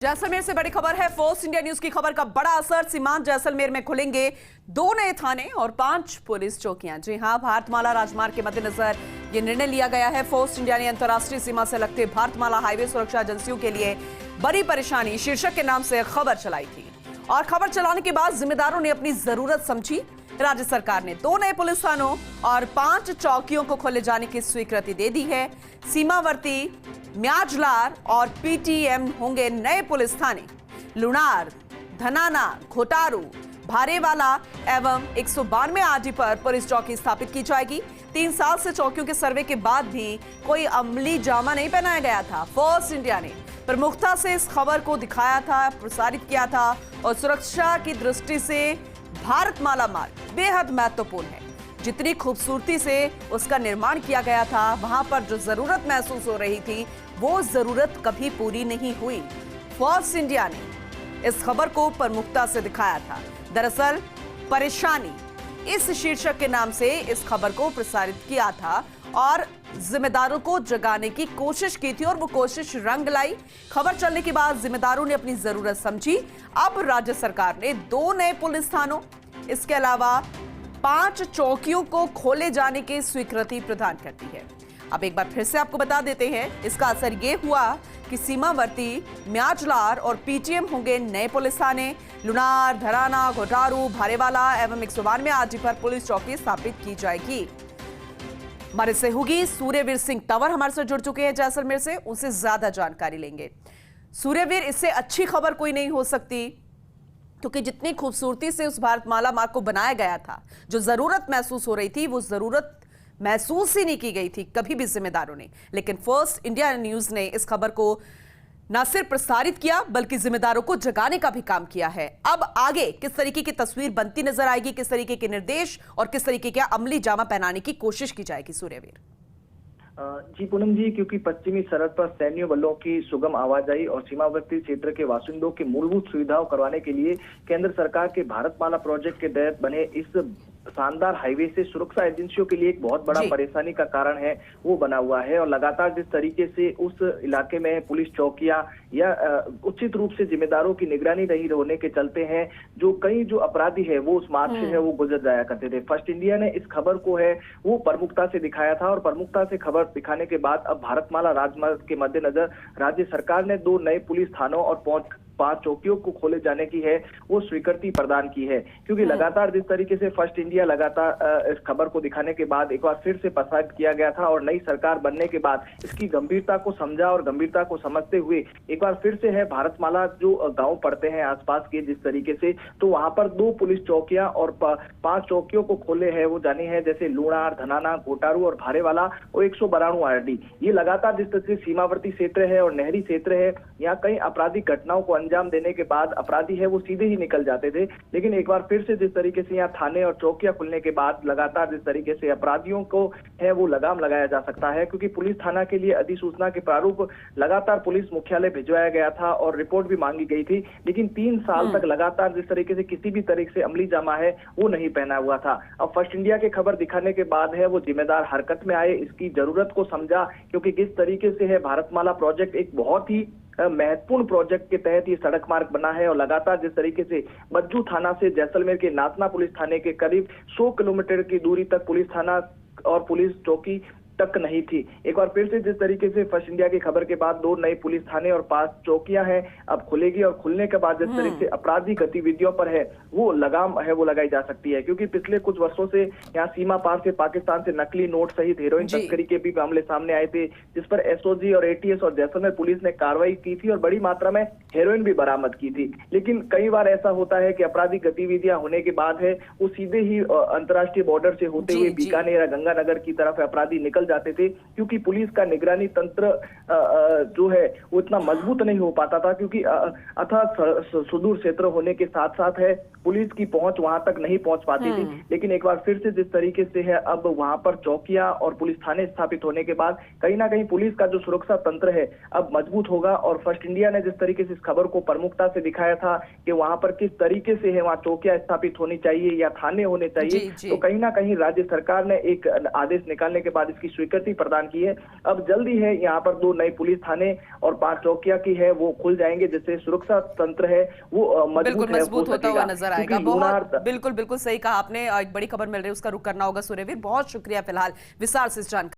जैसलमेर से बड़ी खबर है। फोर्स इंडिया न्यूज की खबर का बड़ा असर। सीमांत जैसलमेर में खुलेंगे 2 नए थाने और 5 पुलिस चौकियां। जी हां, भारतमाला राजमार्ग के मद्देनजर ये निर्णय लिया गया है। फोर्स इंडिया ने अंतर्राष्ट्रीय सीमा से लगते भारतमाला हाईवे सुरक्षा एजेंसियों के लिए बड़ी परेशानी शीर्षक के नाम से खबर चलाई थी और खबर चलाने के बाद जिम्मेदारों ने अपनी जरूरत समझी। राज्य सरकार ने 2 नए पुलिस थानों और 5 चौकियों को खोले जाने की स्वीकृति दे दी है। सीमावर्ती म्याजलार और पीटीएम होंगे नए पुलिस थाने। लुणार, धनाना, घोटारू, भारेवाला एवं 192 आरडी पर पुलिस चौकी स्थापित की जाएगी। 3 साल से चौकियों के सर्वे के बाद भी कोई अमली जामा नहीं पहनाया गया था। फोर्स इंडिया ने प्रमुखता से इस खबर को दिखाया था, प्रसारित किया था और सुरक्षा की दृष्टि से भारतमाला मार्ग बेहद महत्वपूर्ण है। जितनी खूबसूरती से उसका निर्माण किया गया था, वहां पर जो जरूरत महसूस हो रही थी वो जरूरत कभी पूरी नहीं हुई। फोर्स इंडिया ने इस खबर को प्रमुखता से दिखाया था। दरअसल परेशानी इस शीर्षक के नाम से इस खबर को प्रसारित किया था और जिम्मेदारों को जगाने की कोशिश की थी और वो कोशिश रंग लाई। खबर चलने के बाद जिम्मेदारों ने अपनी जरूरत समझी। अब राज्य सरकार ने 2 नए पुलिस थानों, इसके अलावा 5 चौकियों को खोले जाने की स्वीकृति प्रदान करती है। अब एक बार फिर से आपको बता देते हैं, इसका असर यह हुआ कि सीमावर्ती म्याजलार और पीटीएम होंगे नए पुलिस थाने। लुणार, धराना, घोटारू, भारेवाला एवं 192 आरडी पर पुलिस चौकी स्थापित की जाएगी। हमारे सहयोगी सूर्यवीर सिंह तंवर हमारे साथ जुड़ चुके हैं जैसलमेर से, उनसे ज्यादा जानकारी लेंगे। सूर्यवीर, इससे अच्छी खबर कोई नहीं हो सकती, क्योंकि जितनी खूबसूरती से उस भारतमाला मार्ग को बनाया गया था, जो जरूरत महसूस हो रही थी वो जरूरत महसूस ही नहीं की गई थी कभी भी जिम्मेदारों ने। लेकिन फर्स्ट इंडिया न्यूज ने इस खबर को न सिर्फ प्रसारित किया बल्कि जिम्मेदारों को जगाने का भी काम किया है। अब आगे किस तरीके की तस्वीर बनती नजर आएगी, किस तरीके के निर्देश और किस तरीके के अमली जामा पहनाने की कोशिश की जाएगी सूर्यवीर? जी पूनम जी, क्योंकि पश्चिमी सरहद पर सैन्य बलों की सुगम आवाजाही और सीमावर्ती क्षेत्र के बासिंदों की मूलभूत सुविधाओं करवाने के लिए केंद्र सरकार के भारतमाला प्रोजेक्ट के तहत बने इस शानदार हाईवे से सुरक्षा एजेंसियों के लिए एक बहुत बड़ा परेशानी का कारण है वो बना हुआ है। और लगातार जिस तरीके से उस इलाके में पुलिस चौकियां या उचित रूप से जिम्मेदारों की निगरानी नहीं होने के चलते हैं, जो कई जो अपराधी है वो उस मार्ग से है वो गुजर जाया करते थे। फर्स्ट इंडिया ने इस खबर को है वो प्रमुखता से दिखाया था और प्रमुखता से खबर दिखाने के बाद अब भारतमाला राजमार्ग के मद्देनजर राज्य सरकार ने 2 नए पुलिस थानों और 5 चौकियों को खोले जाने की है वो स्वीकृति प्रदान की है। क्योंकि लगातार जिस तरीके से फर्स्ट इंडिया लगातार इस खबर को दिखाने के बाद एक बार फिर से प्रसारित किया गया था और नई सरकार बनने के बाद इसकी गंभीरता को समझा और गंभीरता को समझते हुए एक बार फिर से है भारतमाला जो गांव पड़ते हैं आसपास के जिस तरीके से, तो वहां पर 2 पुलिस चौकियां और 5 चौकियों को खोले है वो जानी है, जैसे लुणार, धनाना, घोटारू और भारेवाला और 192 आरडी। ये लगातार जिस तरह से सीमावर्ती क्षेत्र है और नहरी क्षेत्र है, यहाँ कई आपराधिक घटनाओं को अंजाम देने के बाद अपराधी है वो सीधे ही निकल जाते थे। लेकिन एक बार फिर से जिस तरीके से यहाँ थाने और चौकियां खुलने के बाद लगातार जिस तरीके से अपराधियों को है वो लगाम लगाया जा सकता है, क्योंकि पुलिस थाना के लिए अधिसूचना के प्रारूप लगातार पुलिस मुख्यालय भिजवाया गया था और रिपोर्ट भी मांगी गई थी। लेकिन 3 साल तक लगातार जिस तरीके से किसी भी तरीके से अमली जामा है वो नहीं पहना हुआ था। अब फर्स्ट इंडिया की खबर दिखाने के बाद है वो जिम्मेदार हरकत में आए, इसकी जरूरत को समझा, क्योंकि किस तरीके से है भारतमाला प्रोजेक्ट एक बहुत ही महत्वपूर्ण प्रोजेक्ट के तहत ये सड़क मार्ग बना है। और लगातार जिस तरीके से बज्जू थाना से जैसलमेर के नातना पुलिस थाने के करीब 100 किलोमीटर की दूरी तक पुलिस थाना और पुलिस चौकी तक नहीं थी। एक बार फिर से जिस तरीके से फर्स्ट इंडिया की खबर के बाद 2 नए पुलिस थाने और 5 चौकियां हैं अब खुलेगी और खुलने के बाद जिस तरीके से अपराधी गतिविधियों पर है वो लगाम है वो लगाई जा सकती है। क्योंकि पिछले कुछ वर्षों से यहाँ सीमा पार से पाकिस्तान से नकली नोट सहित हेरोइन तस्करी के भी मामले सामने आए थे, जिस पर एसओजी और एटीएस और जैसलमेर पुलिस ने कार्रवाई की थी और बड़ी मात्रा में हेरोइन भी बरामद की थी। लेकिन कई बार ऐसा होता है कि अपराधी गतिविधियां होने के बाद है वो सीधे ही अंतर्राष्ट्रीय बॉर्डर से होते हुए बीकानेर या गंगानगर की तरफ अपराधी निकल जाते थे, क्योंकि पुलिस का निगरानी तंत्र जो है वो इतना मजबूत नहीं हो पाता था, क्योंकि अथाह सुदूर क्षेत्र होने के साथ साथ है पुलिस की पहुंच वहां तक नहीं पहुंच पाती थी। लेकिन एक बार फिर से जिस तरीके से है अब वहां पर चौकियां और पुलिस थाने स्थापित होने के बाद कहीं ना कहीं पुलिस का जो सुरक्षा तंत्र है अब मजबूत होगा। और फर्स्ट इंडिया ने जिस तरीके से इस खबर को प्रमुखता से दिखाया था कि वहां पर किस तरीके से है वहां चौकियां स्थापित होनी चाहिए या थाने होने चाहिए, तो कहीं ना कहीं राज्य सरकार ने एक आदेश निकालने के बाद इसकी स्वीकृति प्रदान की है। अब जल्दी है यहाँ पर 2 नए पुलिस थाने और 5 चौकियां की है वो खुल जाएंगे, जिससे सुरक्षा तंत्र है वो मजबूत होता हुआ नजर आएगा। बहुत बिल्कुल बिल्कुल सही कहा आपने। एक बड़ी खबर मिल रही है, उसका रुख करना होगा। सूर्यवीर, बहुत शुक्रिया फिलहाल विस्तार से इस जानकारी